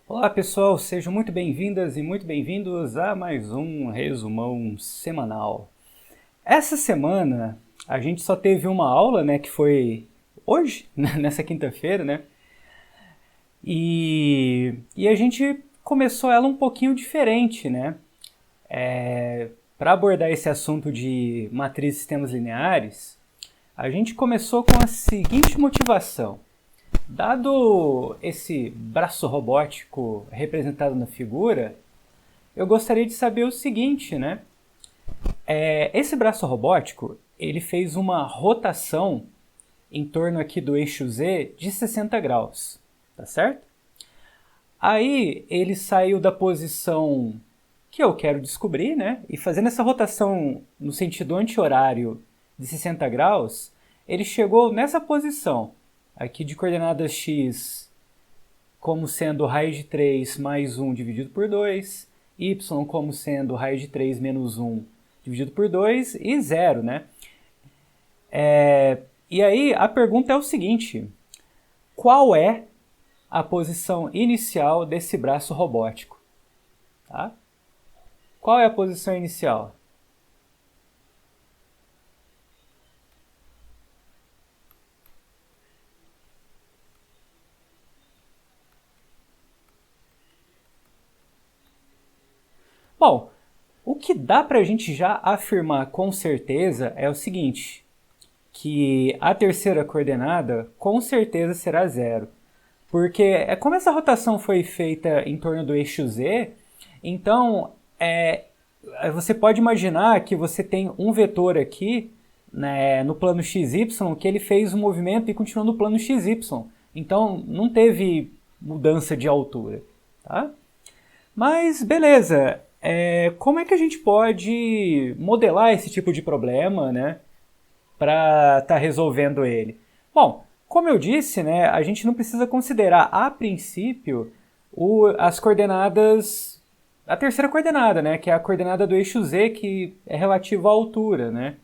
Olá pessoal, sejam muito bem-vindas e muito bem-vindos a mais um resumão semanal. Essa semana a gente só teve uma aula, né, que foi hoje, nessa quinta-feira, né? E a gente começou ela um pouquinho diferente, né? Para abordar esse assunto de matriz e sistemas lineares, a gente começou com a seguinte motivação. Dado esse braço robótico representado na figura, eu gostaria de saber o seguinte, né? Esse braço robótico, ele fez uma rotação em torno aqui do eixo Z de 60 graus, tá certo? Aí ele saiu da posição que eu quero descobrir, né? E fazendo essa rotação no sentido anti-horário de 60 graus, ele chegou nessa posição aqui de coordenadas x como sendo raiz de 3 mais 1 dividido por 2, y como sendo raiz de 3 menos 1 dividido por 2 e 0, né? E aí a pergunta é o seguinte: qual é a posição inicial desse braço robótico? Tá? Qual é a posição inicial? Bom, o que dá para a gente já afirmar com certeza é o seguinte, que a terceira coordenada com certeza será zero. Porque como essa rotação foi feita em torno do eixo Z, então você pode imaginar que você tem um vetor aqui, né, no plano XY que ele fez um movimento e continuou no plano XY. Então não teve mudança de altura. Tá? Mas beleza, como é que a gente pode modelar esse tipo de problema, né, para estar resolvendo ele? Bom, como eu disse, né, a gente não precisa considerar a princípio as coordenadas, a terceira coordenada, né, que é a coordenada do eixo Z, que é relativa à altura, né?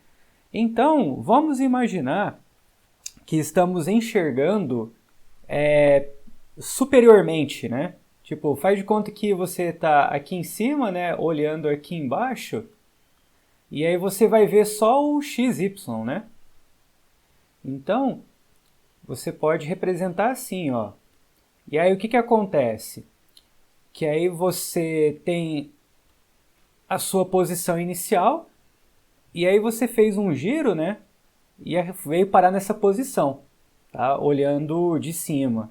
Então, vamos imaginar que estamos enxergando superiormente, né? Tipo, faz de conta que você está aqui em cima, né, olhando aqui embaixo, e aí você vai ver só o XY, né? Então, você pode representar assim, ó. E aí o que acontece? Que aí você tem a sua posição inicial, e aí você fez um giro, né? E veio parar nessa posição, tá? Olhando de cima.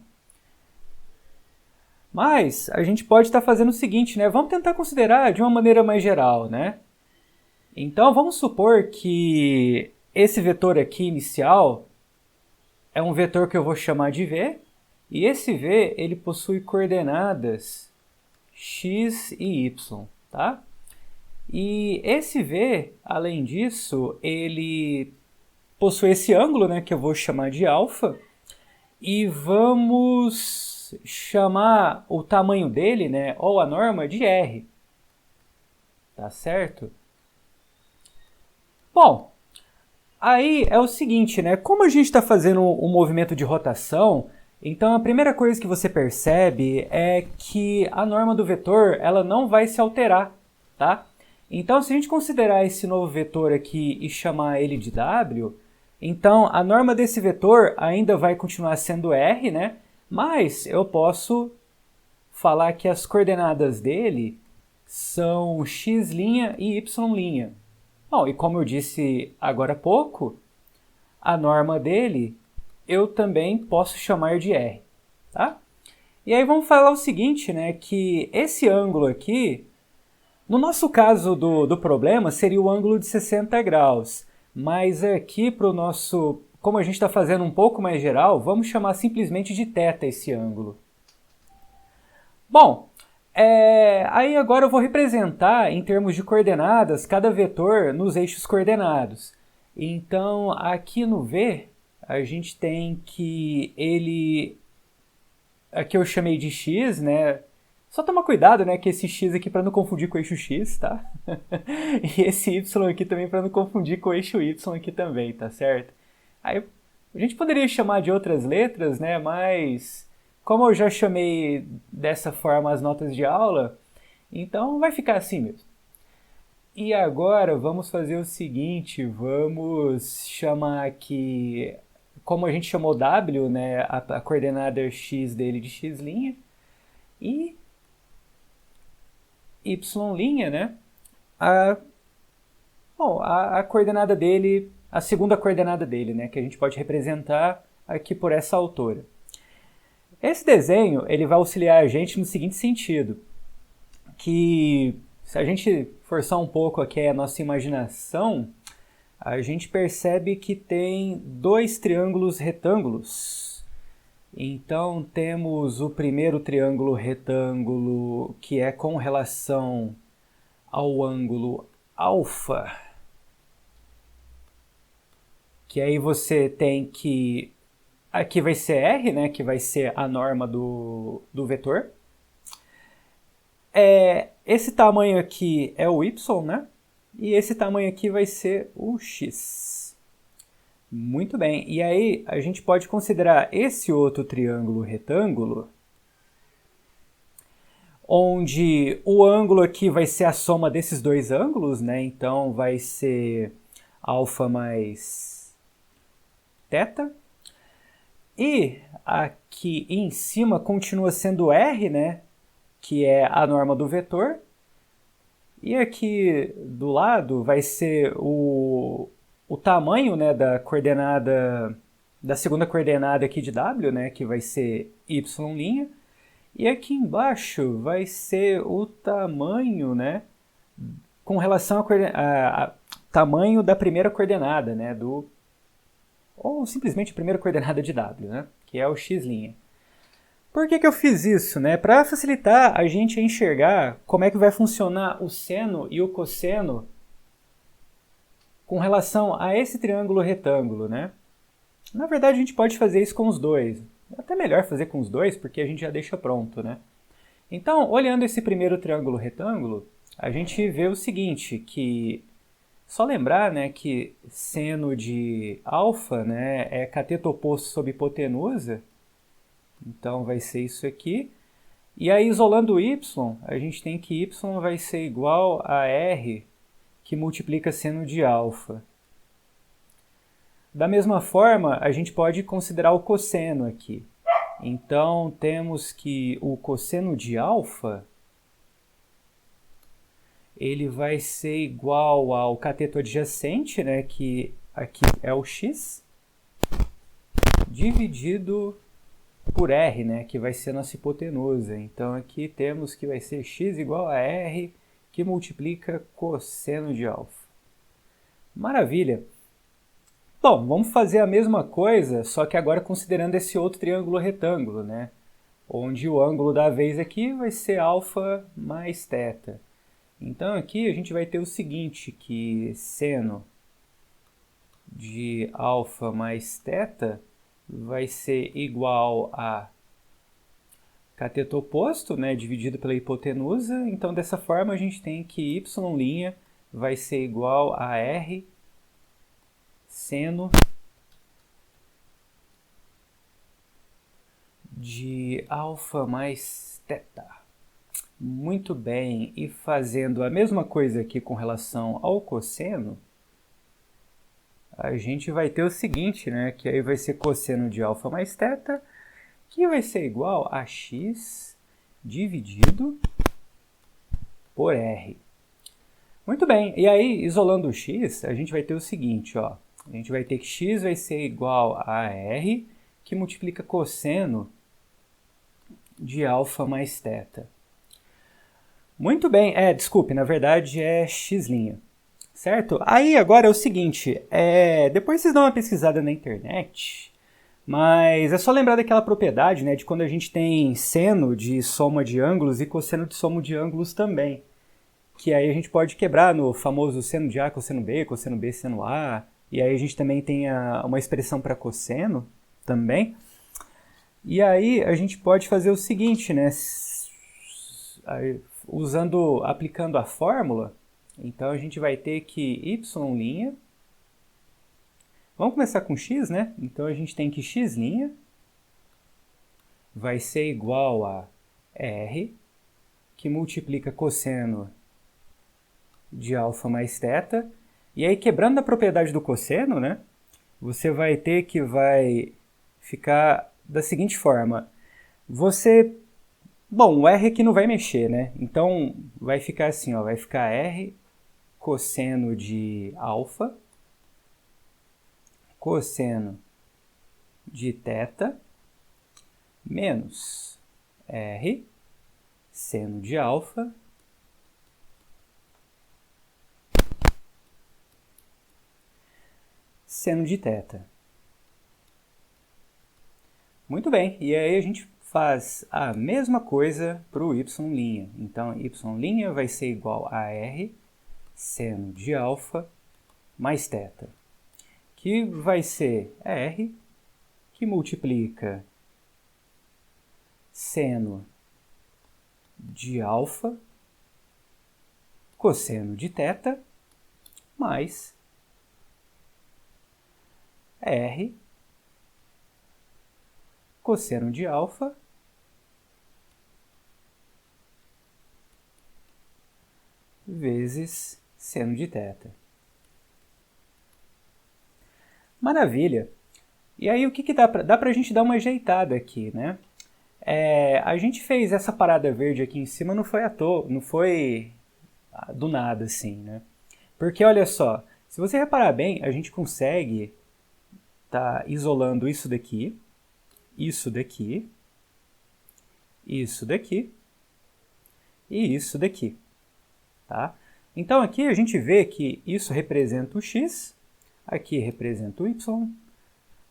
Mas a gente pode estar fazendo o seguinte, né? Vamos tentar considerar de uma maneira mais geral, né? Então vamos supor que esse vetor aqui inicial é um vetor que eu vou chamar de V, e esse V ele possui coordenadas x e y, tá? E esse V, além disso, ele possui esse ângulo, né, que eu vou chamar de alfa, e vamos chamar o tamanho dele, né, ou a norma, de R. Tá certo? Bom, aí é o seguinte, né? Como a gente está fazendo um movimento de rotação, então a primeira coisa que você percebe é que a norma do vetor ela não vai se alterar, tá? Então, se a gente considerar esse novo vetor aqui e chamar ele de W, então a norma desse vetor ainda vai continuar sendo R, né? Mas eu posso falar que as coordenadas dele são x' e y'. Bom, e como eu disse agora há pouco, a norma dele eu também posso chamar de R, tá? E aí vamos falar o seguinte, né, que esse ângulo aqui, no nosso caso do problema, seria o ângulo de 60 graus, mas aqui para o nosso, como a gente está fazendo um pouco mais geral, vamos chamar simplesmente de θ esse ângulo. Bom, aí agora eu vou representar em termos de coordenadas cada vetor nos eixos coordenados. Então aqui no V a gente tem que ele, aqui eu chamei de x, né? Só tomar cuidado, né, que esse x aqui para não confundir com o eixo x, tá? E esse y aqui também para não confundir com o eixo y aqui também, tá certo? Aí a gente poderia chamar de outras letras, né, mas como eu já chamei dessa forma as notas de aula, então vai ficar assim mesmo. E agora vamos fazer o seguinte, vamos chamar aqui, como a gente chamou W, né, a coordenada x dele de x', e y', né, a coordenada dele, a segunda coordenada dele, né, que a gente pode representar aqui por essa altura. Esse desenho ele vai auxiliar a gente no seguinte sentido, que se a gente forçar um pouco aqui a nossa imaginação, a gente percebe que tem dois triângulos retângulos. Então temos o primeiro triângulo retângulo que é com relação ao ângulo alfa, que aí você tem que... Aqui vai ser R, né, que vai ser a norma do vetor. Esse tamanho aqui é o y, né? E esse tamanho aqui vai ser o x. Muito bem. E aí a gente pode considerar esse outro triângulo retângulo, onde o ângulo aqui vai ser a soma desses dois ângulos, né? Então vai ser alfa mais θ. E aqui em cima continua sendo R, né? Que é a norma do vetor. E aqui do lado vai ser o tamanho, né, da coordenada, da segunda coordenada aqui de W, né? Que vai ser y'. E aqui embaixo vai ser o tamanho, né? Com relação a tamanho da primeira coordenada, né? Ou simplesmente a primeira coordenada de W, né? Que é o x'. Por que eu fiz isso? Né? Para facilitar a gente enxergar como é que vai funcionar o seno e o cosseno com relação a esse triângulo retângulo. Né? Na verdade, a gente pode fazer isso com os dois. É até melhor fazer com os dois, porque a gente já deixa pronto. Né? Então, olhando esse primeiro triângulo retângulo, a gente vê o seguinte, que... Só lembrar, né, que seno de alfa, né, é cateto oposto sobre hipotenusa. Então vai ser isso aqui. E aí isolando o y, a gente tem que y vai ser igual a r que multiplica seno de alfa. Da mesma forma, a gente pode considerar o cosseno aqui. Então temos que o cosseno de alfa ele vai ser igual ao cateto adjacente, né, que aqui é o x, dividido por r, né, que vai ser a nossa hipotenusa. Então aqui temos que vai ser x igual a r, que multiplica cosseno de alfa. Maravilha! Bom, vamos fazer a mesma coisa, só que agora considerando esse outro triângulo retângulo, né, onde o ângulo da vez aqui vai ser alfa mais θ. Então aqui a gente vai ter o seguinte, que seno de alfa mais θ vai ser igual a cateto oposto, né, dividido pela hipotenusa. Então dessa forma a gente tem que y' vai ser igual a r seno de alfa mais θ. Muito bem, e fazendo a mesma coisa aqui com relação ao cosseno, a gente vai ter o seguinte, né, que aí vai ser cosseno de alfa mais θ, que vai ser igual a x dividido por r. Muito bem, e aí isolando o x, a gente vai ter o seguinte, ó, a gente vai ter que x vai ser igual a r, que multiplica cosseno de alfa mais θ. Muito bem, desculpe, na verdade é x', certo? Aí agora é o seguinte, depois vocês dão uma pesquisada na internet, mas é só lembrar daquela propriedade, né, de quando a gente tem seno de soma de ângulos e cosseno de soma de ângulos também, que aí a gente pode quebrar no famoso seno de A, cosseno B, seno A, e aí a gente também tem uma expressão para cosseno também, e aí a gente pode fazer o seguinte, né, aplicando a fórmula, então a gente vai ter que y', vamos começar com x, né? Então a gente tem que x' vai ser igual a R, que multiplica cosseno de alfa mais θ. E aí, quebrando a propriedade do cosseno, né, você vai ter que vai ficar da seguinte forma. Bom, o R aqui não vai mexer, né? Então, vai ficar assim, ó, vai ficar R cosseno de alfa, cosseno de θ, menos R seno de alfa seno de θ. Muito bem, e aí a gente faz a mesma coisa para o y'. Então, y' vai ser igual a R seno de alfa mais θ, que vai ser R, que multiplica seno de alfa cosseno de θ mais R cosseno de alfa vezes seno de θ. Maravilha! E aí o que dá pra gente dar uma ajeitada aqui, né? A gente fez essa parada verde aqui em cima, não foi à toa, não foi do nada assim, né? Porque olha só, se você reparar bem, a gente consegue tá isolando isso daqui, isso daqui, isso daqui e isso daqui, tá? Então aqui a gente vê que isso representa o x, aqui representa o y,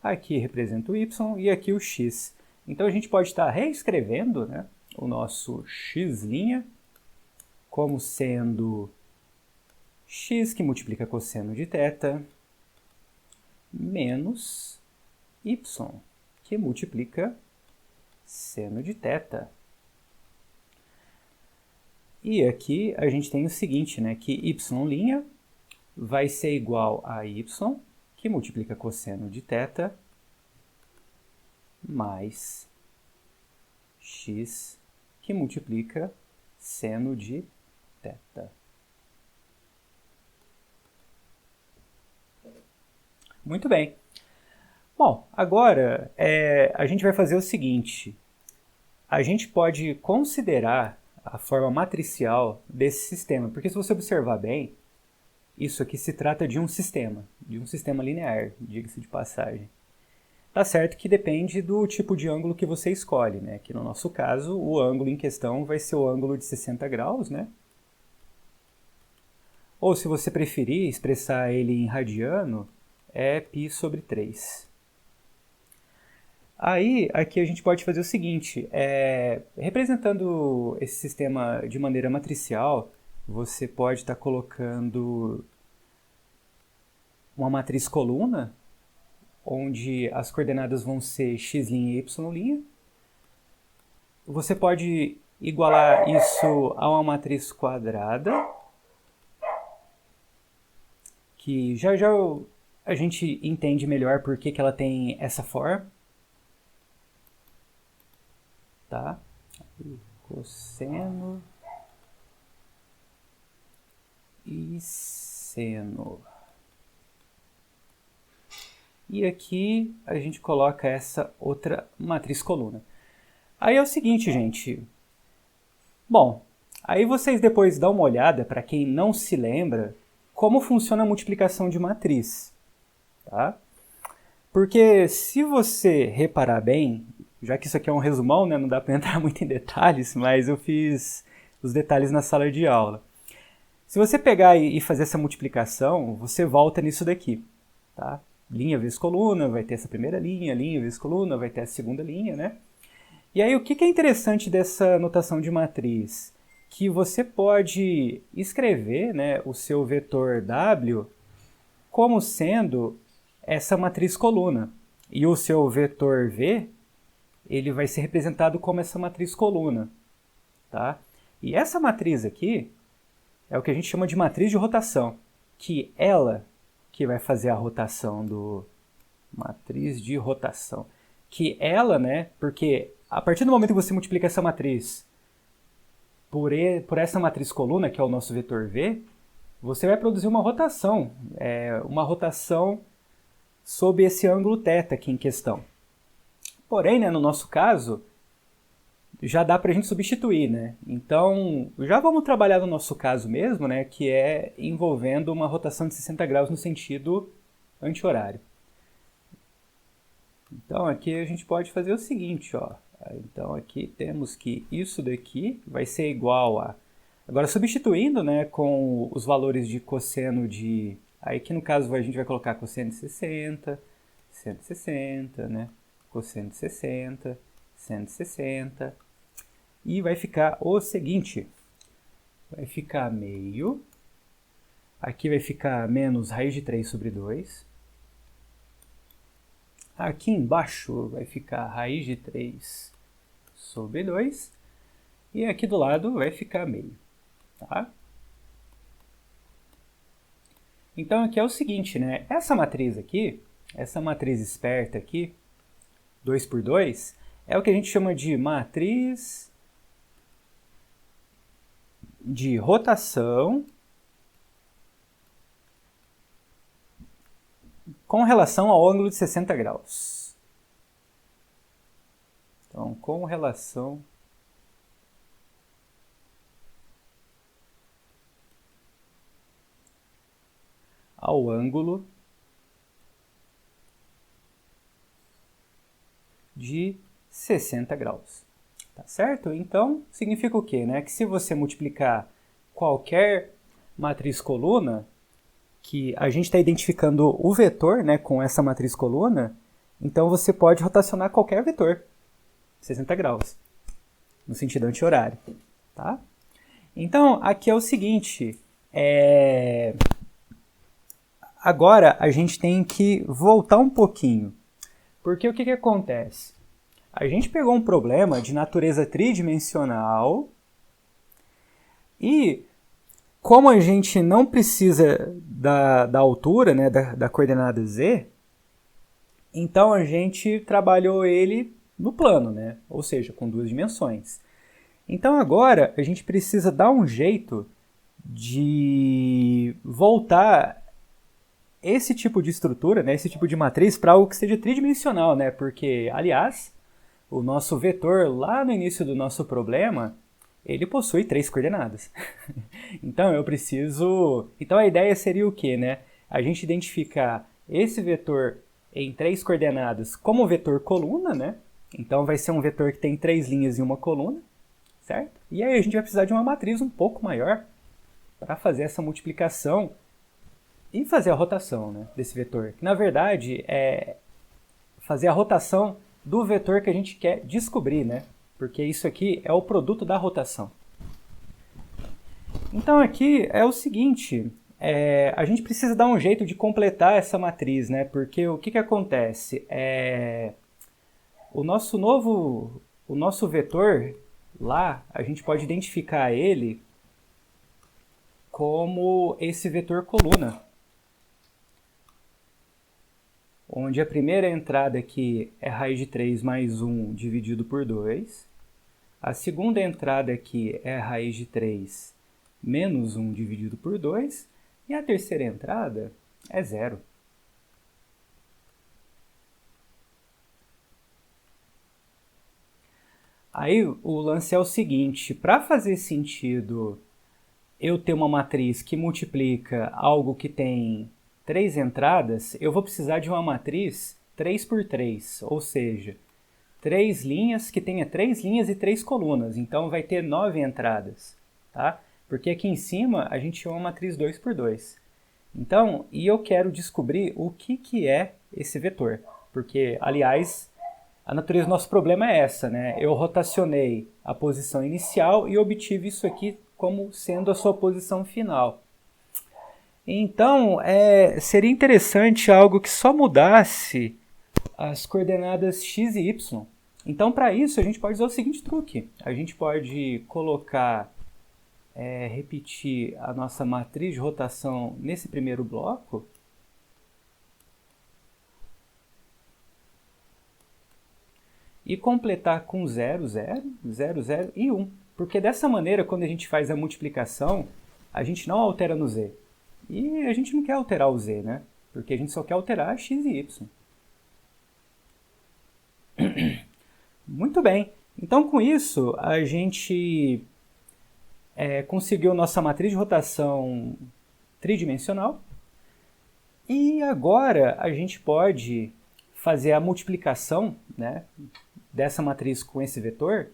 aqui representa o y e aqui o x. Então a gente pode estar reescrevendo, né, o nosso x' como sendo x que multiplica cosseno de θ menos y que multiplica seno de θ. E aqui a gente tem o seguinte, né, que y' vai ser igual a y que multiplica cosseno de θ mais x que multiplica seno de θ. Muito bem. Bom, agora a gente vai fazer o seguinte. A gente pode considerar a forma matricial desse sistema, porque se você observar bem, isso aqui se trata de um sistema linear, diga-se de passagem. Tá certo que depende do tipo de ângulo que você escolhe, né? Que no nosso caso, o ângulo em questão vai ser o ângulo de 60 graus, né? Ou se você preferir expressar ele em radiano, é π sobre 3. Aí, aqui a gente pode fazer o seguinte, representando esse sistema de maneira matricial, você pode estar colocando uma matriz coluna, onde as coordenadas vão ser x' e y'. Você pode igualar isso a uma matriz quadrada, que já a gente entende melhor por que ela tem essa forma. Tá? Cosseno e seno. E aqui a gente coloca essa outra matriz coluna. Aí é o seguinte, gente. Bom, aí vocês depois dão uma olhada, para quem não se lembra, como funciona a multiplicação de matriz. Tá? Porque se você reparar bem, já que isso aqui é um resumão, né, não dá para entrar muito em detalhes, mas eu fiz os detalhes na sala de aula. Se você pegar e fazer essa multiplicação, você volta nisso daqui. Tá? Linha vezes coluna, vai ter essa primeira linha, linha vezes coluna, vai ter a segunda linha, né? E aí o que é interessante dessa notação de matriz? Que você pode escrever, né, o seu vetor W como sendo essa matriz coluna. E o seu vetor V, ele vai ser representado como essa matriz coluna. Tá? E essa matriz aqui é o que a gente chama de matriz de rotação, que ela que vai fazer a rotação do matriz de rotação. Que ela, né, porque a partir do momento que você multiplica essa matriz por essa matriz coluna, que é o nosso vetor V, você vai produzir uma rotação sob esse ângulo θ aqui em questão. Porém, né, no nosso caso, já dá para a gente substituir, né? Então, já vamos trabalhar no nosso caso mesmo, né, que é envolvendo uma rotação de 60 graus no sentido anti-horário. Então, aqui a gente pode fazer o seguinte, ó. Então, aqui temos que isso daqui vai ser igual a... Agora, substituindo, né, com os valores de cosseno de... Aí, aqui no caso, a gente vai colocar cosseno de 60, 160, né? Cosseno de 60, 160. E vai ficar o seguinte. Vai ficar meio. Aqui vai ficar menos raiz de 3 sobre 2. Aqui embaixo vai ficar raiz de 3 sobre 2. E aqui do lado vai ficar meio. Tá? Então aqui é o seguinte, né? Essa matriz aqui, essa matriz esperta aqui, 2 por 2, é o que a gente chama de matriz de rotação com relação ao ângulo de 60 graus. Então, com relação ao ângulo de 60 graus. Tá certo? Então, significa o quê? Né? Que se você multiplicar qualquer matriz coluna, que a gente está identificando o vetor, né, com essa matriz coluna, então você pode rotacionar qualquer vetor, 60 graus, no sentido anti-horário. Tá? Então, aqui é o seguinte, agora a gente tem que voltar um pouquinho, porque o que acontece? A gente pegou um problema de natureza tridimensional e, como a gente não precisa da altura, né, da coordenada z, então a gente trabalhou ele no plano, né, ou seja, com 2 dimensões. Então agora a gente precisa dar um jeito de voltar esse tipo de estrutura, né, esse tipo de matriz para algo que seja tridimensional, né, porque, aliás, o nosso vetor lá no início do nosso problema, ele possui 3 coordenadas. Então eu preciso... Então a ideia seria o quê, né? A gente identificar esse vetor em 3 coordenadas como vetor coluna, né? Então vai ser um vetor que tem 3 linhas e uma coluna, certo? E aí a gente vai precisar de uma matriz um pouco maior para fazer essa multiplicação e fazer a rotação, né, desse vetor. Que na verdade é fazer a rotação do vetor que a gente quer descobrir, né? Porque isso aqui é o produto da rotação. Então aqui é o seguinte, a gente precisa dar um jeito de completar essa matriz, né? Porque o que acontece? O nosso vetor lá, a gente pode identificar ele como esse vetor coluna, onde a primeira entrada aqui é raiz de 3 mais 1 dividido por 2. A segunda entrada aqui é raiz de 3 menos 1 dividido por 2. E a terceira entrada é 0. Aí o lance é o seguinte, para fazer sentido eu ter uma matriz que multiplica algo que tem 3 entradas, eu vou precisar de uma matriz 3 por 3, ou seja, 3 linhas que tenha 3 linhas e 3 colunas, então vai ter 9 entradas, tá? Porque aqui em cima a gente chama uma matriz 2 por 2. Então, e eu quero descobrir o que é esse vetor, porque, aliás, a natureza do nosso problema é essa, né? Eu rotacionei a posição inicial e obtive isso aqui como sendo a sua posição final. Então, seria interessante algo que só mudasse as coordenadas x e y. Então, para isso, a gente pode usar o seguinte truque. A gente pode colocar, repetir a nossa matriz de rotação nesse primeiro bloco. e completar com 0, 0, 0, 0 e 1. Porque dessa maneira, quando a gente faz a multiplicação, a gente não altera no z. E a gente não quer alterar o z, né? Porque a gente só quer alterar x e y. Muito bem. Então, com isso, a gente conseguiu nossa matriz de rotação tridimensional. E agora a gente pode fazer a multiplicação, né, dessa matriz com esse vetor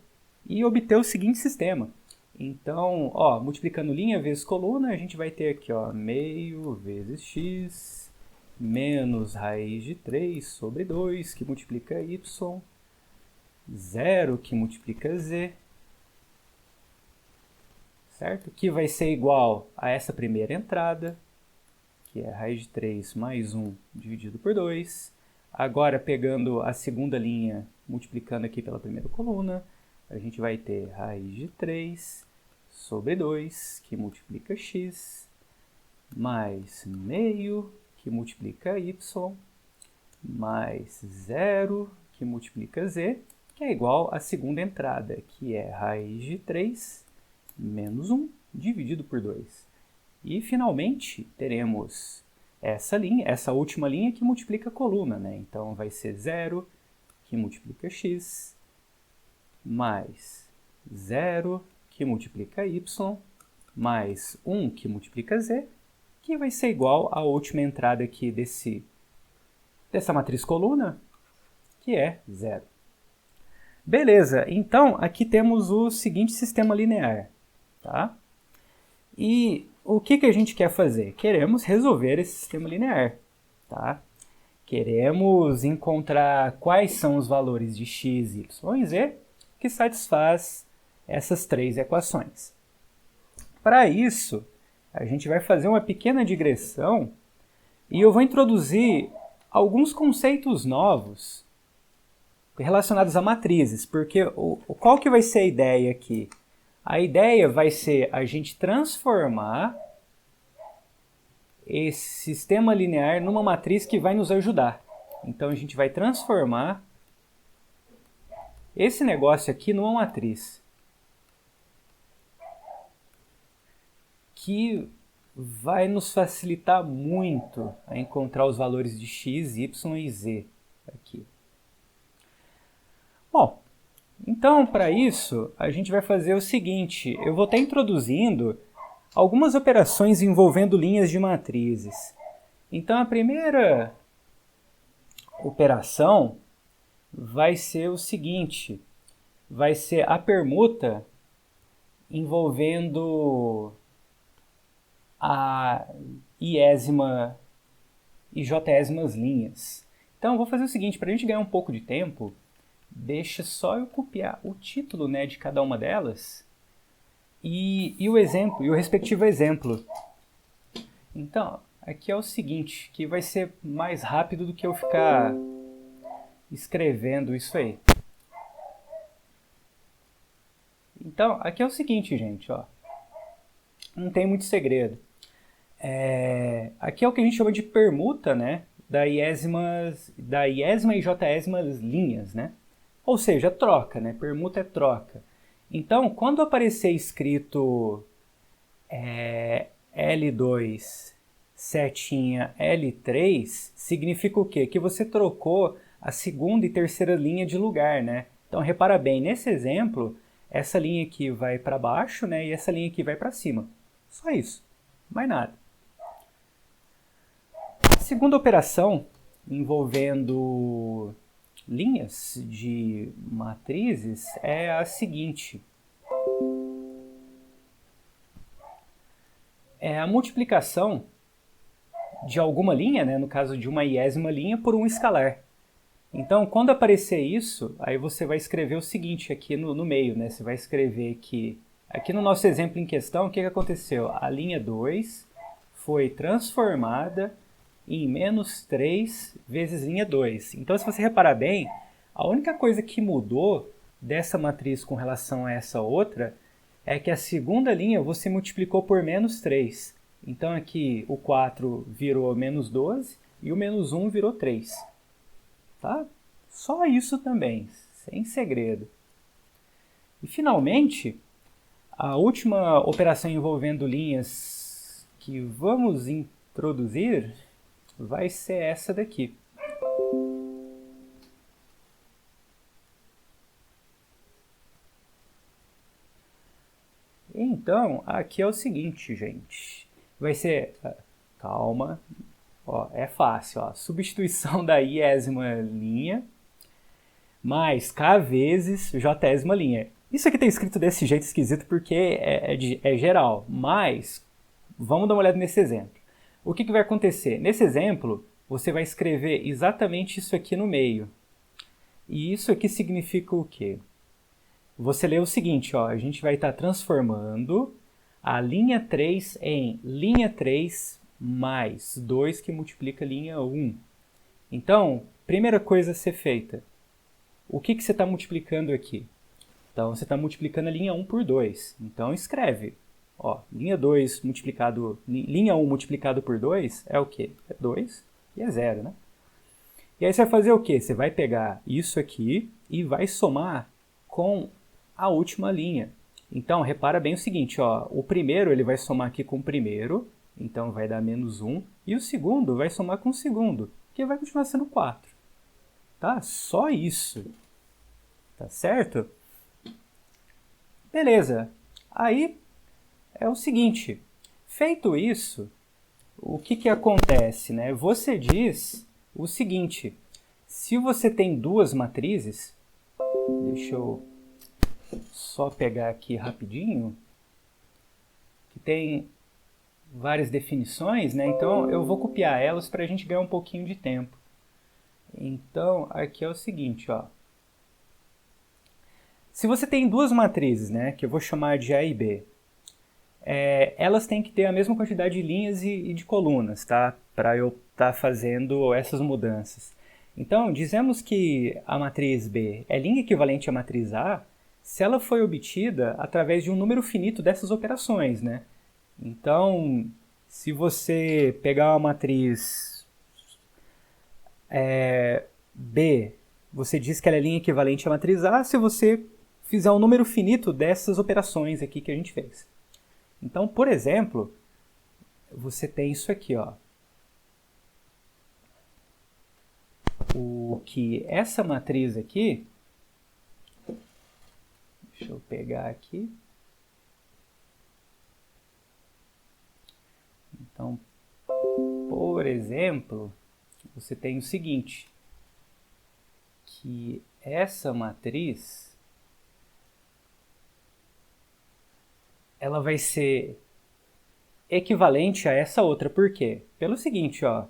e obter o seguinte sistema. Então, ó, multiplicando linha vezes coluna, a gente vai ter aqui, ó, meio vezes x menos raiz de 3 sobre 2, que multiplica y, 0, que multiplica z, certo? Que vai ser igual a essa primeira entrada, que é raiz de 3 mais 1 dividido por 2. Agora, pegando a segunda linha, multiplicando aqui pela primeira coluna, a gente vai ter raiz de 3 sobre 2, que multiplica x, mais meio, que multiplica y, mais 0, que multiplica z, que é igual à segunda entrada, que é raiz de 3 menos 1 dividido por 2. E, finalmente, teremos essa linha, essa última linha que multiplica a coluna, né? Então, vai ser 0, que multiplica x, mais 0, que multiplica y, mais 1, que multiplica z, que vai ser igual à última entrada aqui dessa matriz coluna, que é 0. Beleza, então, aqui temos o seguinte sistema linear, tá? E o que a gente quer fazer? Queremos resolver esse sistema linear, tá? Queremos encontrar quais são os valores de x, y e z que satisfaz essas três equações. Para isso, a gente vai fazer uma pequena digressão e eu vou introduzir alguns conceitos novos relacionados a matrizes, porque qual que vai ser a ideia aqui? A ideia vai ser a gente transformar esse sistema linear numa matriz que vai nos ajudar. Então, a gente vai transformar esse negócio aqui numa matriz que vai nos facilitar muito a encontrar os valores de x, y e z aqui. Bom, então, para isso, a gente vai fazer o seguinte, eu vou estar introduzindo algumas operações envolvendo linhas de matrizes. Então, a primeira operação vai ser o seguinte, vai ser a permuta envolvendo a iésima e jésmas linhas. Então, eu vou fazer o seguinte, para a gente ganhar um pouco de tempo, deixa só eu copiar o título, né, de cada uma delas e o exemplo, e o respectivo exemplo. Então, aqui é o seguinte, que vai ser mais rápido do que eu ficar escrevendo isso aí. Então, aqui é o seguinte, gente, ó. Não tem muito segredo. Aqui é o que a gente chama de permuta, né, da iésima e jésmas linhas, né? Ou seja, troca, né? Permuta é troca. Então, quando aparecer escrito L2 setinha L3, significa o quê? Que você trocou a segunda e terceira linha de lugar, né? Então, repara bem, nesse exemplo, essa linha aqui vai para baixo, né? E essa linha aqui vai para cima. Só isso, mais nada. A segunda operação, envolvendo linhas de matrizes, é a seguinte. É a multiplicação de alguma linha, né, no caso de uma iésima linha, por um escalar. Então, quando aparecer isso, aí você vai escrever o seguinte aqui no meio, né? Você vai escrever que, aqui no nosso exemplo em questão, o que aconteceu? A linha 2 foi transformada em menos 3 vezes linha 2. Então, se você reparar bem, a única coisa que mudou dessa matriz com relação a essa outra é que a segunda linha você multiplicou por menos 3. Então, aqui o 4 virou menos 12 e o menos 1 virou 3. Tá? Só isso também. sem segredo. E finalmente, a última operação envolvendo linhas que vamos introduzir vai ser essa daqui. Então, aqui é o seguinte, gente. Vai ser... Calma. Ó, é fácil. Ó. Substituição da iésima linha mais k vezes jésima linha. Isso aqui está escrito desse jeito esquisito porque é geral. Mas, vamos dar uma olhada nesse exemplo. O que vai acontecer? Nesse exemplo, você vai escrever exatamente isso aqui no meio. E isso aqui significa o quê? Você lê o seguinte, ó, a gente vai estar transformando a linha 3 em linha 3 mais 2 que multiplica a linha 1. Então, primeira coisa a ser feita, o que você está multiplicando aqui? Então, você está multiplicando a linha 1 por 2. Então, escreve, ó, linha 1 multiplicado por 2 é o quê? É 2 e é 0, né? E aí você vai fazer o quê? Você vai pegar isso aqui e vai somar com a última linha. Então, repara bem o seguinte, ó, o primeiro ele vai somar aqui com o primeiro, então vai dar menos 1, e o segundo vai somar com o segundo, que vai continuar sendo 4. Tá? Só isso. Tá certo? Beleza. Aí é o seguinte, feito isso, o que acontece, né? Você diz o seguinte, se você tem duas matrizes, deixa eu só pegar aqui rapidinho, que tem várias definições, né? Então eu vou copiar elas para a gente ganhar um pouquinho de tempo. Então aqui é o seguinte, ó. Se você tem duas matrizes, né, que eu vou chamar de A e B, elas têm que ter a mesma quantidade de linhas e de colunas, tá? Para eu estar fazendo essas mudanças. Então, dizemos que a matriz B é linha equivalente à matriz A se ela foi obtida através de um número finito dessas operações, né? Então, se você pegar uma matriz B, você diz que ela é linha equivalente à matriz A se você fizer um número finito dessas operações aqui que a gente fez. Então, por exemplo, você tem isso aqui, ó. O que essa matriz aqui, deixa eu pegar aqui. Então, por exemplo, você tem o seguinte, que essa matriz, ela vai ser equivalente a essa outra. Por quê? Pelo seguinte, ó,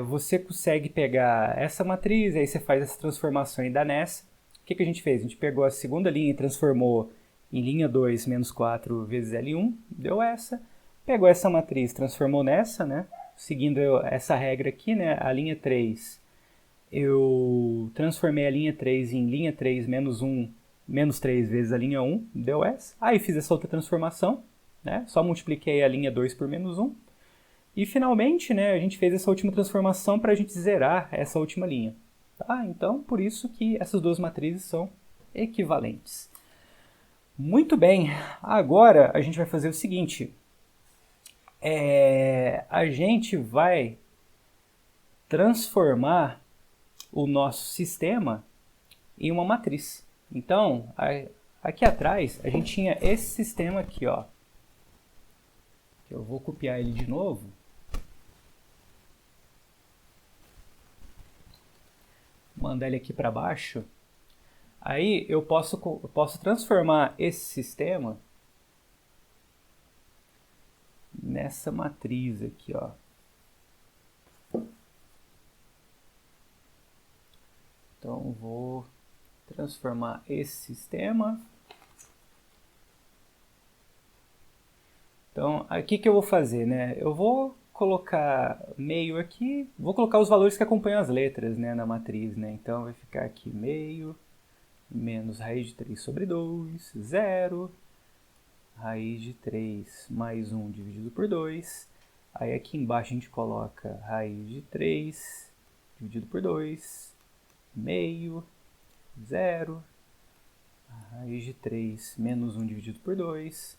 você consegue pegar essa matriz, aí você faz essa transformação e dá nessa. O que a gente fez? A gente pegou a segunda linha e transformou em linha 2 menos 4 vezes L1, deu essa. Pegou essa matriz, transformou nessa, né? Seguindo essa regra aqui, né? A linha 3, eu transformei a linha 3 em linha 3 menos 1, menos 3 vezes a linha 1, deu essa. Aí fiz essa outra transformação, né? Só multipliquei a linha 2 por menos 1. E finalmente, né, a gente fez essa última transformação para a gente zerar essa última linha. Tá? Então, por isso que essas duas matrizes são equivalentes. Muito bem, agora a gente vai fazer o seguinte. A gente vai transformar o nosso sistema em uma matriz. Então, aqui atrás, a gente tinha esse sistema aqui, ó. Eu vou copiar ele de novo. Mandar ele aqui para baixo. Aí eu posso transformar esse sistema nessa matriz aqui, ó. Então vou transformar esse sistema. Então, aqui que eu vou fazer, né? Eu vou colocar meio aqui, vou colocar os valores que acompanham as letras, né, na matriz, né? Então vai ficar aqui meio menos raiz de 3 sobre 2, 0, raiz de 3 mais 1 dividido por 2. Aí aqui embaixo a gente coloca raiz de 3 dividido por 2, meio, 0. A raiz de 3 menos 1 dividido por 2.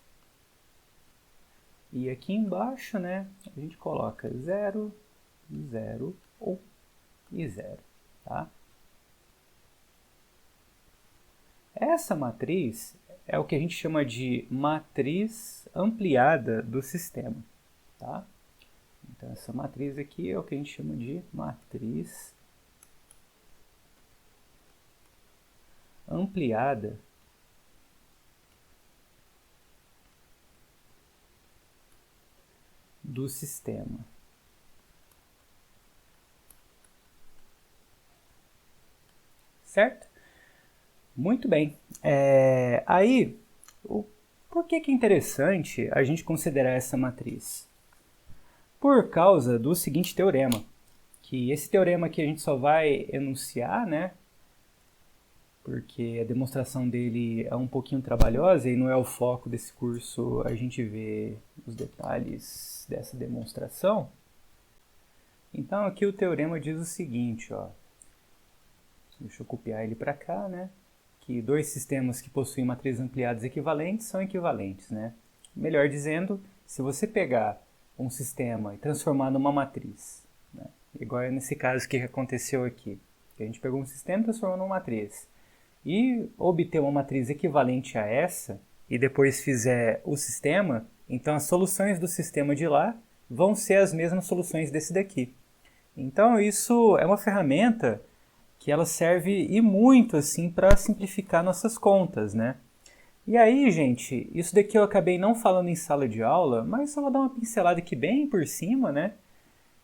E aqui embaixo, né, a gente coloca 0, 0, 1 e 0. Tá? Essa matriz é o que a gente chama de matriz ampliada do sistema. Tá? Então, essa matriz aqui é o que a gente chama de matriz ampliada do sistema. Certo? Muito bem. Aí, por que é interessante a gente considerar essa matriz? Por causa do seguinte teorema, que esse teorema aqui a gente só vai enunciar, né? Porque a demonstração dele é um pouquinho trabalhosa e não é o foco desse curso a gente ver os detalhes dessa demonstração. Então aqui o teorema diz o seguinte, ó. Deixa eu copiar ele para cá, né? Que dois sistemas que possuem matrizes ampliadas equivalentes são equivalentes, né? Melhor dizendo, se você pegar um sistema e transformar numa matriz, né? Igual é nesse caso que aconteceu aqui. A gente pegou um sistema e transformou numa matriz. E obter uma matriz equivalente a essa, e depois fizer o sistema, então as soluções do sistema de lá vão ser as mesmas soluções desse daqui. Então isso é uma ferramenta que ela serve e muito assim para simplificar nossas contas, né? E aí, gente, isso daqui eu acabei não falando em sala de aula, mas só vou dar uma pincelada aqui bem por cima, né?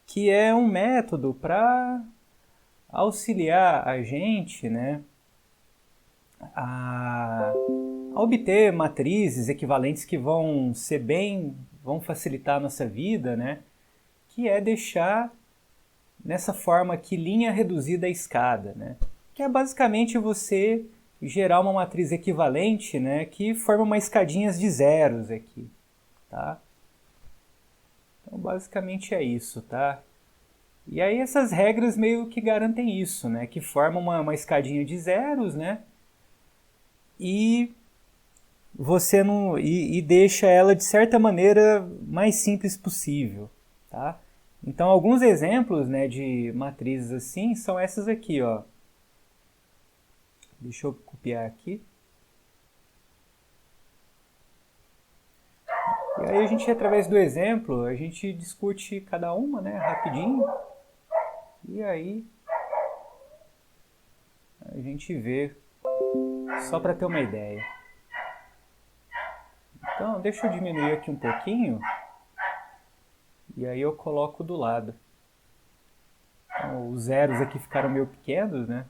Que é um método para auxiliar a gente, né? A obter matrizes equivalentes que vão facilitar a nossa vida, né? Que é deixar nessa forma aqui linha reduzida à escada, né? Que é basicamente você gerar uma matriz equivalente, né? Que forma uma escadinhas de zeros aqui, tá? Então basicamente é isso, tá? E aí essas regras meio que garantem isso, né? Que formam uma escadinha de zeros, né? E você não e deixa ela de certa maneira mais simples possível, tá? Então alguns exemplos, né, de matrizes assim são essas aqui, ó. Deixa eu copiar aqui. E aí a gente, através do exemplo, a gente discute cada uma, né, rapidinho. E aí a gente vê, só para ter uma ideia. Então, deixa eu diminuir aqui um pouquinho. E aí eu coloco do lado. Então, os zeros aqui ficaram meio pequenos, né?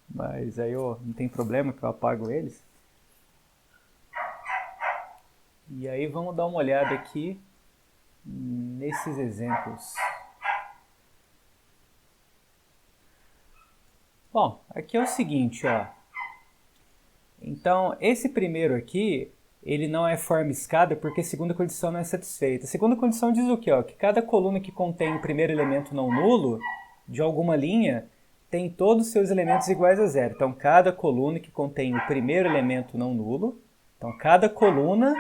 Mas aí não tem problema que eu apago eles. E aí vamos dar uma olhada aqui nesses exemplos. Bom, aqui é o seguinte, ó. Então, esse primeiro aqui, ele não é forma escada porque a segunda condição não é satisfeita. A segunda condição diz o quê? Ó? Que cada coluna que contém o primeiro elemento não nulo de alguma linha tem todos os seus elementos iguais a zero. Então, cada coluna que contém o primeiro elemento não nulo, então cada coluna,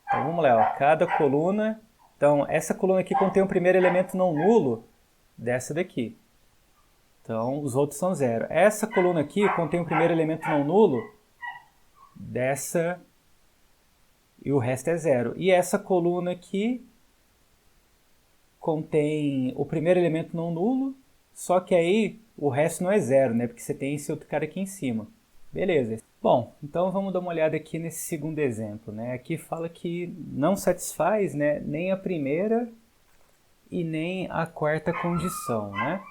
então vamos lá, ó, cada coluna, então essa coluna aqui contém o primeiro elemento não nulo dessa daqui. Então, os outros são zero. Essa coluna aqui contém o primeiro elemento não nulo dessa e o resto é zero. E essa coluna aqui contém o primeiro elemento não nulo, só que aí o resto não é zero, né? Porque você tem esse outro cara aqui em cima. Beleza. Bom, então vamos dar uma olhada aqui nesse segundo exemplo, né? Aqui fala que não satisfaz, né, nem a primeira e nem a quarta condição, né?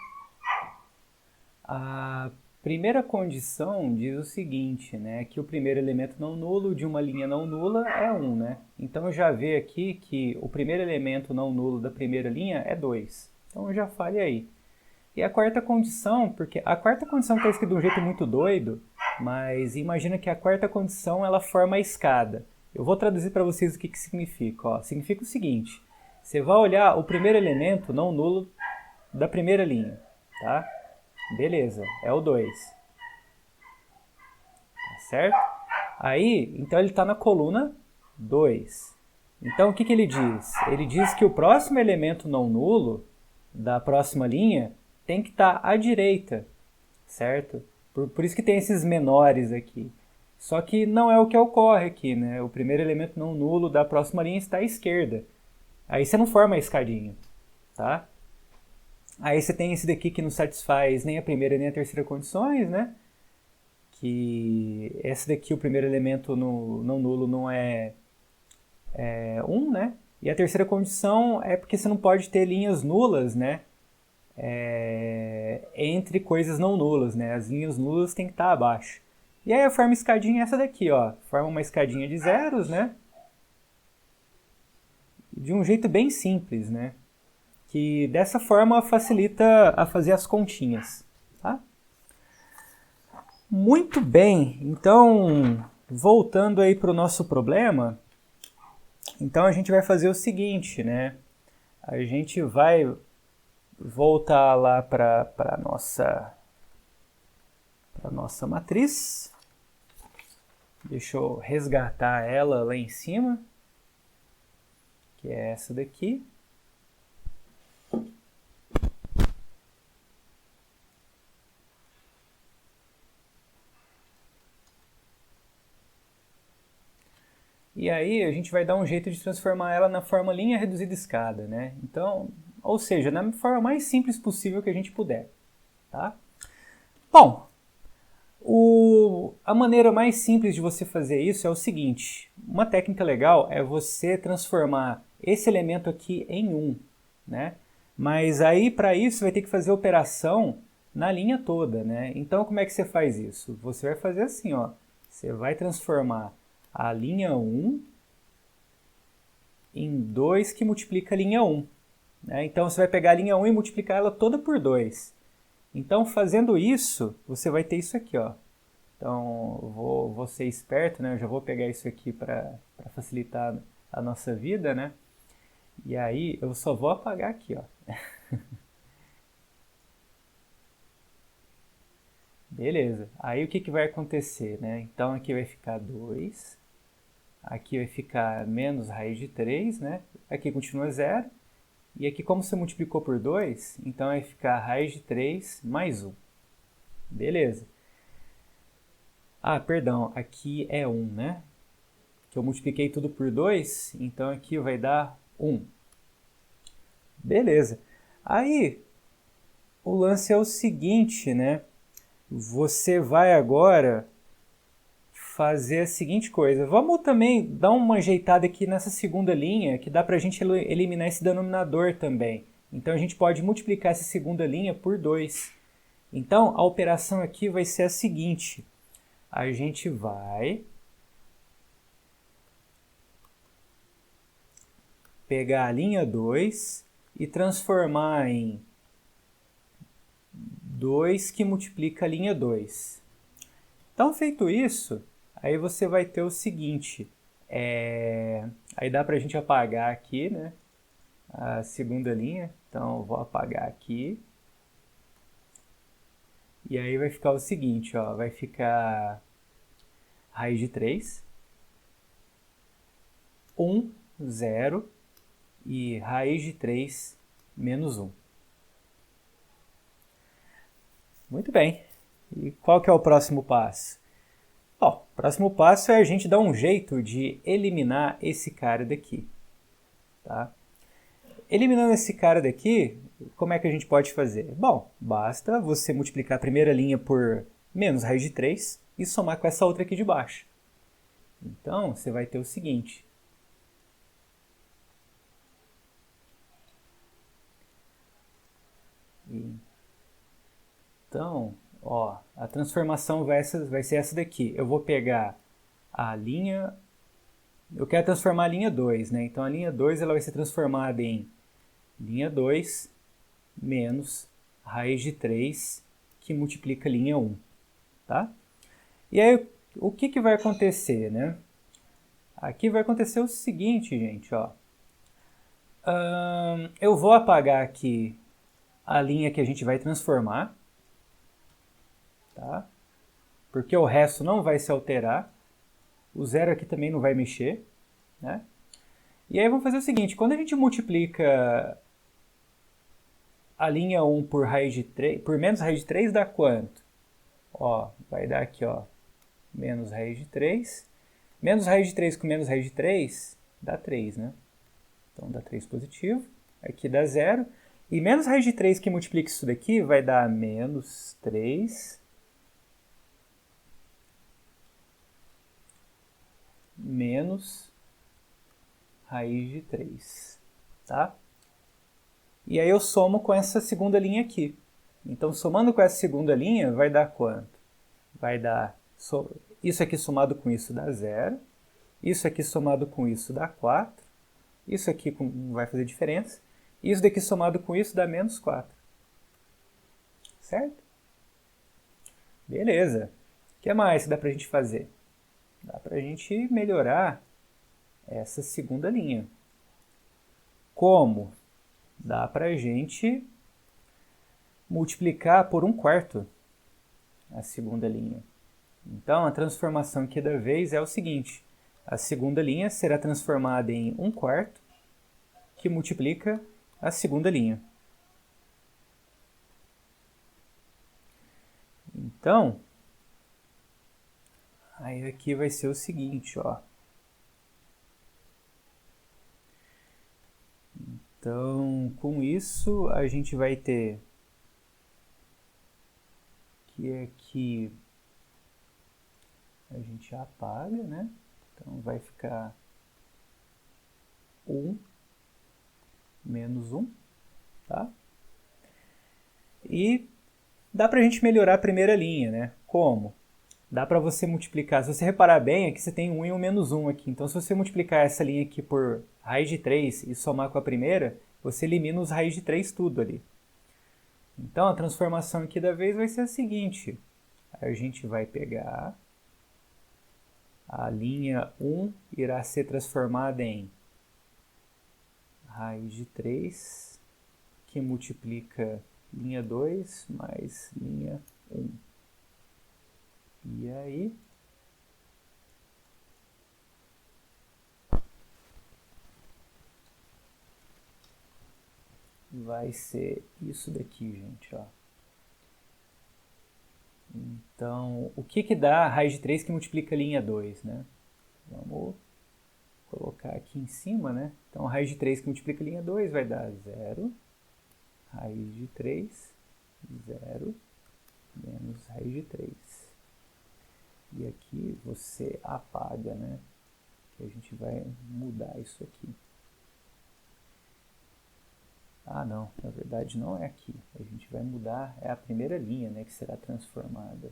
A primeira condição diz o seguinte, né, que o primeiro elemento não nulo de uma linha não nula é 1, né? Então eu já vejo aqui que o primeiro elemento não nulo da primeira linha é 2. Então eu já falei aí. E a quarta condição, porque a quarta condição está escrita de um jeito muito doido, mas imagina que a quarta condição ela forma a escada. Eu vou traduzir para vocês o que significa. Ó, significa o seguinte, você vai olhar o primeiro elemento não nulo da primeira linha, tá? Beleza, é o 2. certo? Aí, então ele está na coluna 2. Então o que ele diz? Ele diz que o próximo elemento não nulo da próxima linha tem que estar à direita, certo? Por isso que tem esses menores aqui. Só que não é o que ocorre aqui, né? O primeiro elemento não nulo da próxima linha está à esquerda. Aí você não forma a escadinha, tá? Aí você tem esse daqui que não satisfaz nem a primeira nem a terceira condições, né? Que esse daqui, o primeiro elemento não nulo, não é 1, né? E a terceira condição é porque você não pode ter linhas nulas, né? Entre coisas não nulas, né? As linhas nulas têm que estar abaixo. E aí eu formo escadinha essa daqui, ó. Forma uma escadinha de zeros, né? De um jeito bem simples, né? Que dessa forma facilita a fazer as continhas, tá? Muito bem, então voltando aí para o nosso problema, então a gente vai fazer o seguinte, né? A gente vai voltar lá para a nossa matriz. Deixa eu resgatar ela lá em cima, que é essa daqui. E aí a gente vai dar um jeito de transformar ela na forma linha reduzida escada, né? Então, ou seja, na forma mais simples possível que a gente puder, tá? Bom, a maneira mais simples de você fazer isso é o seguinte. Uma técnica legal é você transformar esse elemento aqui em 1, né? Mas aí para isso você vai ter que fazer a operação na linha toda, né? Então como é que você faz isso? Você vai fazer assim, ó. Você vai transformar a linha 1 em 2 que multiplica a linha 1. Né? Então você vai pegar a linha 1 e multiplicar ela toda por 2. Então fazendo isso, você vai ter isso aqui, ó. Então vou ser esperto, né? Eu já vou pegar isso aqui para facilitar a nossa vida, né? E aí eu só vou apagar aqui, ó. Beleza. Aí o que vai acontecer, né? Então aqui vai ficar 2. Aqui vai ficar menos raiz de 3, né? Aqui continua 0. E aqui, como você multiplicou por 2, então vai ficar raiz de 3 mais 1. Beleza. Ah, perdão, aqui é 1, né? Que eu multipliquei tudo por 2, então aqui vai dar 1. Beleza. Aí, o lance é o seguinte, né? Você vai agora fazer a seguinte coisa. Vamos também dar uma ajeitada aqui nessa segunda linha, que dá para a gente eliminar esse denominador também. Então a gente pode multiplicar essa segunda linha por 2. Então a operação aqui vai ser a seguinte. A gente vai pegar a linha 2 e transformar em 2 que multiplica a linha 2. Então feito isso, aí você vai ter o seguinte, aí dá para a gente apagar aqui, né, a segunda linha, então eu vou apagar aqui, e aí vai ficar o seguinte, ó, vai ficar raiz de 3, 1, 0 e raiz de 3 menos 1. Muito bem, e qual que é o próximo passo? Ó, o próximo passo é a gente dar um jeito de eliminar esse cara daqui, tá? Eliminando esse cara daqui, como é que a gente pode fazer? Bom, basta você multiplicar a primeira linha por menos raiz de 3 e somar com essa outra aqui de baixo. Então, você vai ter o seguinte. Então, ó, a transformação vai ser essa daqui. Eu vou pegar a linha... Eu quero transformar a linha 2, né? Então, a linha 2 ela vai ser transformada em linha 2 menos raiz de 3, que multiplica a linha 1, tá? E aí, o que vai acontecer, né? Aqui vai acontecer o seguinte, gente, ó. Eu vou apagar aqui a linha que a gente vai transformar, tá? porque o resto não vai se alterar. O zero aqui também não vai mexer, né? E aí vamos fazer o seguinte, quando a gente multiplica a linha 1 por raiz de 3, por menos raiz de 3 dá quanto? Ó, vai dar aqui, ó, menos raiz de 3. Menos raiz de 3 com menos raiz de 3 dá 3, né? Então dá 3 positivo. Aqui dá 0. E menos raiz de 3 que multiplica isso daqui vai dar menos 3 menos raiz de 3, tá? E aí eu somo com essa segunda linha aqui. Então, somando com essa segunda linha, vai dar quanto? Vai dar, isso aqui somado com isso dá 0. Isso aqui somado com isso dá 4. Isso aqui não vai fazer diferença. Isso daqui somado com isso dá menos 4. Certo? Beleza. O que mais dá pra gente fazer? Dá pra gente melhorar essa segunda linha. Como? Dá pra gente multiplicar por 1/4 a segunda linha. Então, a transformação aqui da vez é o seguinte. A segunda linha será transformada em 1/4, que multiplica a segunda linha. Então, aí aqui vai ser o seguinte, ó. Então, com isso, a gente vai ter que aqui a gente apaga, né? Então, vai ficar 1 menos 1, tá? E dá pra gente melhorar a primeira linha, né? Como? Dá pra você multiplicar, se você reparar bem, aqui você tem 1 e 1 menos 1 aqui. Então, se você multiplicar essa linha aqui por raiz de 3 e somar com a primeira, você elimina os raiz de 3 tudo ali. Então, a transformação aqui da vez vai ser a seguinte. A gente vai pegar a linha 1 irá ser transformada em raiz de 3, que multiplica linha 2 mais linha 1. E aí, vai ser isso daqui, gente, ó. Então, o que que dá a raiz de 3 que multiplica a linha 2, né? Vamos colocar aqui em cima, né? Então, a raiz de 3 que multiplica a linha 2 vai dar 0, raiz de 3, 0, menos raiz de 3. E aqui você apaga, né? Que a gente vai mudar isso aqui. Ah, não, na verdade não é aqui. A gente vai mudar, é a primeira linha, né, que será transformada.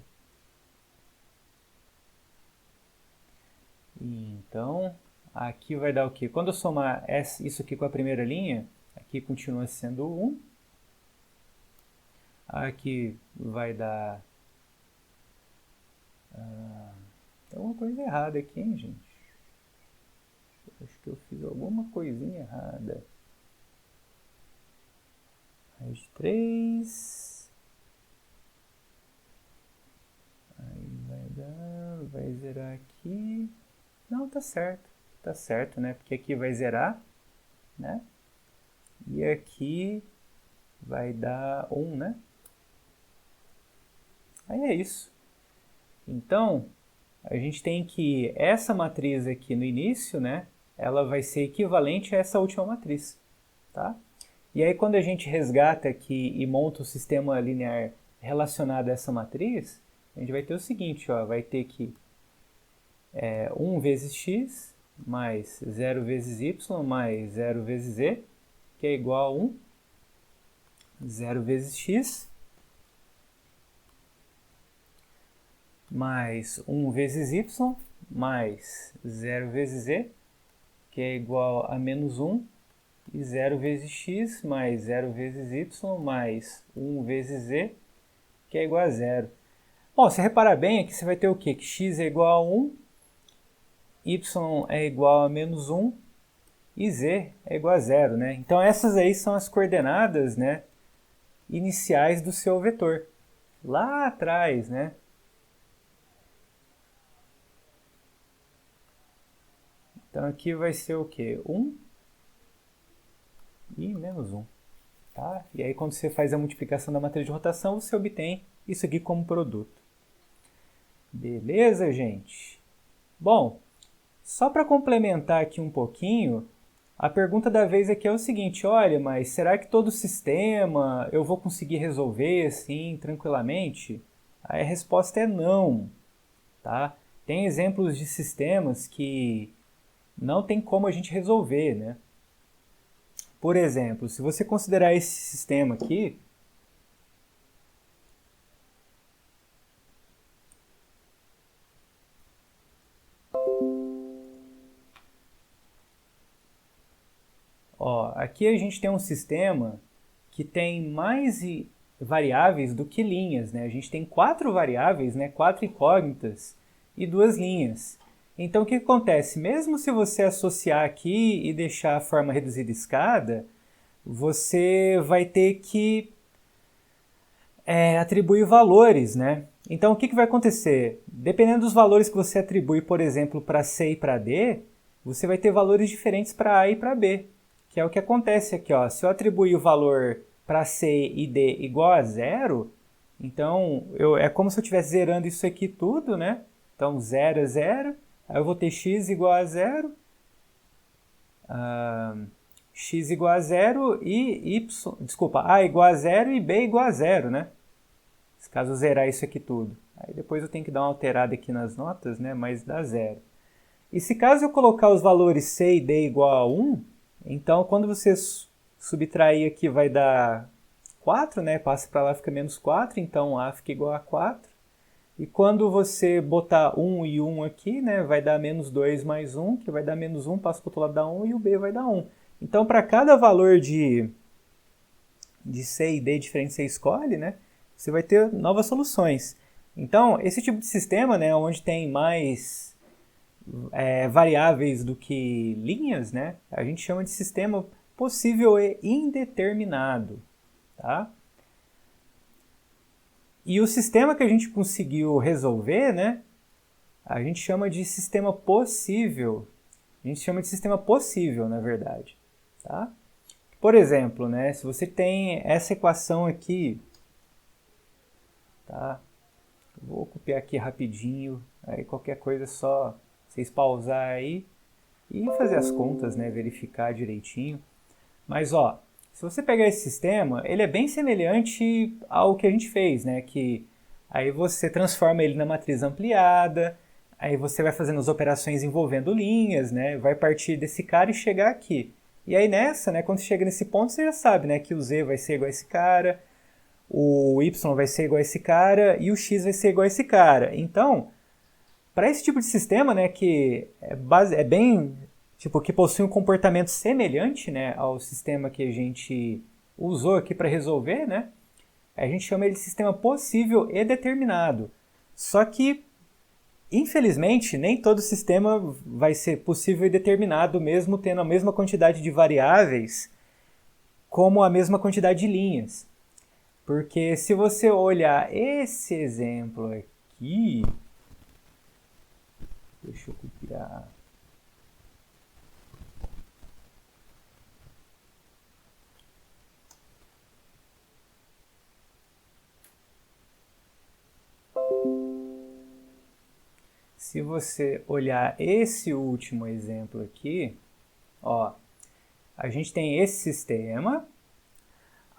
E então, aqui vai dar o quê? Quando eu somar isso aqui com a primeira linha, aqui continua sendo 1. Aqui vai dar... tem alguma coisa errada aqui, hein, gente? Acho que eu fiz alguma coisinha errada. Raiz de 3. Aí vai zerar aqui. Não, tá certo. Tá certo, né? Porque aqui vai zerar, né? E aqui vai dar 1, né? Aí é isso. Então, a gente tem que essa matriz aqui no início, né? Ela vai ser equivalente a essa última matriz, tá? E aí, quando a gente resgata aqui e monta o sistema linear relacionado a essa matriz, a gente vai ter o seguinte, ó, vai ter que 1 vezes x mais 0 vezes y mais 0 vezes z, que é igual a 1, 0 vezes x, mais 1 vezes y, mais 0 vezes z, que é igual a menos 1, e 0 vezes x mais 0 vezes y mais 1 vezes z, que é igual a 0. Bom, se reparar bem, aqui você vai ter o quê? Que x é igual a 1, y é igual a menos 1 e z é igual a 0, né? Então essas aí são as coordenadas, né, iniciais do seu vetor. Lá atrás, né? Então aqui vai ser o quê? 1 e menos 1. Tá? E aí quando você faz a multiplicação da matriz de rotação, você obtém isso aqui como produto. Beleza, gente? Bom, só para complementar aqui um pouquinho, a pergunta da vez aqui é o seguinte, olha, mas será que todo sistema eu vou conseguir resolver assim tranquilamente? Aí a resposta é não, tá? Tem exemplos de sistemas que não tem como a gente resolver, né? Por exemplo, se você considerar esse sistema aqui, ó, aqui a gente tem um sistema que tem mais variáveis do que linhas, né? A gente tem 4 variáveis, né? 4 incógnitas e 2 linhas. Então o que acontece? Mesmo se você associar aqui e deixar a forma reduzida escada, você vai ter que atribuir valores, né? Então o que vai acontecer? Dependendo dos valores que você atribui, por exemplo, para C e para D, você vai ter valores diferentes para A e para B, que é o que acontece aqui, ó. Se eu atribuir o valor para C e D igual a 0, então é como se eu estivesse zerando isso aqui tudo, né? Então 0 é 0, aí eu vou ter x igual a 0, x igual a 0 e y, desculpa, a igual a 0 e b igual a 0, né? Se caso eu zerar isso aqui tudo. Aí depois eu tenho que dar uma alterada aqui nas notas, né? Mas dá 0. E se caso eu colocar os valores c e d igual a 1, então quando você subtrair aqui vai dar 4, né? Passa para lá, fica menos 4, então a fica igual a 4. E quando você botar 1 e 1 aqui, né? Vai dar menos 2 mais 1, que vai dar menos 1, passa para o outro lado, dá 1 e o b vai dar 1. Então para cada valor de c e d diferente que você escolhe, né? Você vai ter novas soluções. Então, esse tipo de sistema, né, onde tem mais variáveis do que linhas, né, a gente chama de sistema possível e indeterminado. Tá? E o sistema que a gente conseguiu resolver, né, a gente chama de sistema possível. A gente chama de sistema possível, na verdade. Tá? Por exemplo, né, se você tem essa equação aqui, tá? Vou copiar aqui rapidinho, aí qualquer coisa é só vocês pausar aí e fazer as contas, né, verificar direitinho. Mas ó, se você pegar esse sistema, ele é bem semelhante ao que a gente fez, né, que aí você transforma ele na matriz ampliada, aí você vai fazendo as operações envolvendo linhas, né, vai partir desse cara e chegar aqui. E aí nessa, né, quando chega nesse ponto, você já sabe, né, que o z vai ser igual a esse cara, o y vai ser igual a esse cara e o x vai ser igual a esse cara. Então, para esse tipo de sistema, né, que é bem, tipo, que possui um comportamento semelhante, né, ao sistema que a gente usou aqui para resolver, né, a gente chama ele de sistema possível e determinado. Só que, infelizmente, nem todo sistema vai ser possível e determinado, mesmo tendo a mesma quantidade de variáveis como a mesma quantidade de linhas. Porque se você olhar esse exemplo aqui, deixa eu copiar. Se você olhar esse último exemplo aqui, ó, a gente tem esse sistema.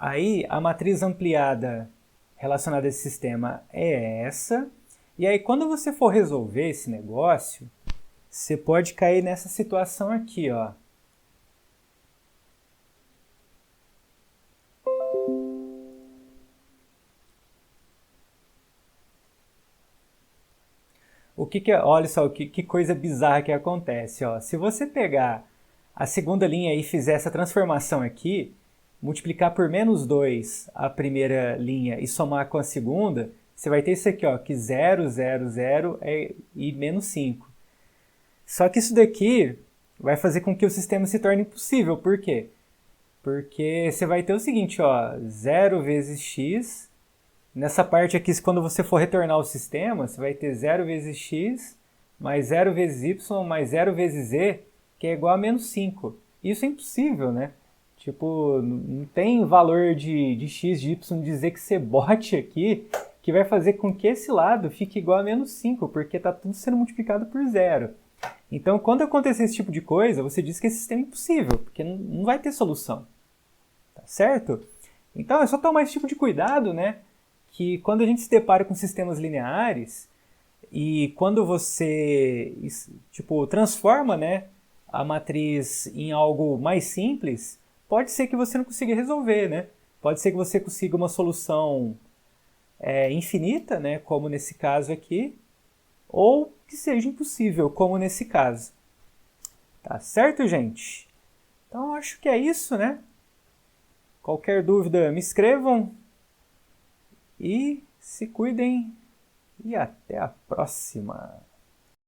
Aí a matriz ampliada relacionada a esse sistema é essa. E aí quando você for resolver esse negócio, você pode cair nessa situação aqui, ó. Olha só que coisa bizarra que acontece, ó. Se você pegar a segunda linha e fizer essa transformação aqui, multiplicar por menos 2 a primeira linha e somar com a segunda, você vai ter isso aqui, ó, que 0, 0, 0 e menos 5. Só que isso daqui vai fazer com que o sistema se torne impossível. Por quê? Porque você vai ter o seguinte, ó, 0 vezes x. Nessa parte aqui, quando você for retornar o sistema, você vai ter 0 vezes x, mais 0 vezes y, mais 0 vezes z. que é igual a menos 5. Isso é impossível, né? Tipo, não tem valor de x, de y dizer que você bote aqui que vai fazer com que esse lado fique igual a menos 5, porque está tudo sendo multiplicado por zero. Então, quando acontecer esse tipo de coisa, você diz que esse sistema é impossível, porque não vai ter solução. Tá certo? Então, é só tomar esse tipo de cuidado, né? Que quando a gente se depara com sistemas lineares, e quando você tipo, transforma, né, a matriz em algo mais simples, pode ser que você não consiga resolver, né? Pode ser que você consiga uma solução infinita, né, como nesse caso aqui, ou que seja impossível, como nesse caso. Tá certo, gente? Então, acho que é isso, né? Qualquer dúvida, me escrevam e se cuidem e até a próxima!